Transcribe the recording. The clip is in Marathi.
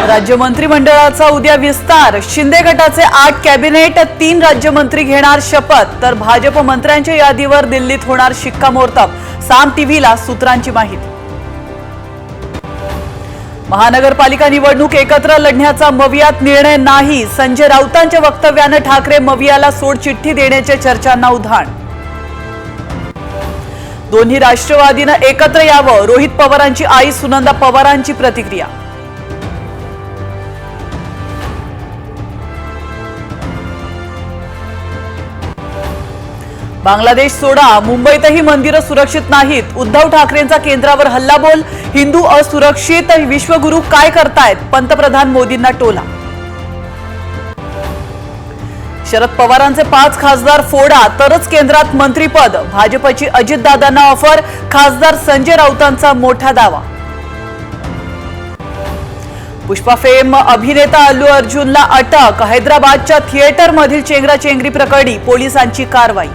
राज्य मंत्रिमंडळाचा उद्या विस्तार। शिंदे गटाचे 8 कॅबिनेट, 3 राज्यमंत्री घेणार शपथ। तर भाजप मंत्र्यांच्या यादीवर दिल्लीत होणार शिक्कामोर्तब। साम टीव्हीला सूत्रांची माहिती। महानगरपालिका निवडणूक एकत्र लढण्याचा मवियात निर्णय नाही। संजय राऊतांच्या वक्तव्याने ठाकरे मवियाला सोडचिठ्ठी देण्याच्या चर्चांना उधाण। दोन्ही राष्ट्रवादीनं एकत्र यावं, रोहित पवारांची आई सुनंदा पवारांची प्रतिक्रिया। बांगलादेश सोडा, मुंबईतही मंदिरं सुरक्षित नाहीत। उद्धव ठाकरेंचा केंद्रावर हल्लाबोल। हिंदू असुरक्षित, विश्वगुरु काय करतायत? पंतप्रधान मोदींना टोला। शरद पवारांचे 5 खासदार फोडा तरच केंद्रात मंत्रीपद। भाजपची अजितदादांना ऑफर। खासदार संजय राऊतांचा मोठा दावा। पुष्पा फेम अभिनेता अल्लू अर्जुनला अटक। हैदराबादच्या थिएटरमधील चेंगराचेंगरी प्रकरणी पोलिसांची कारवाई।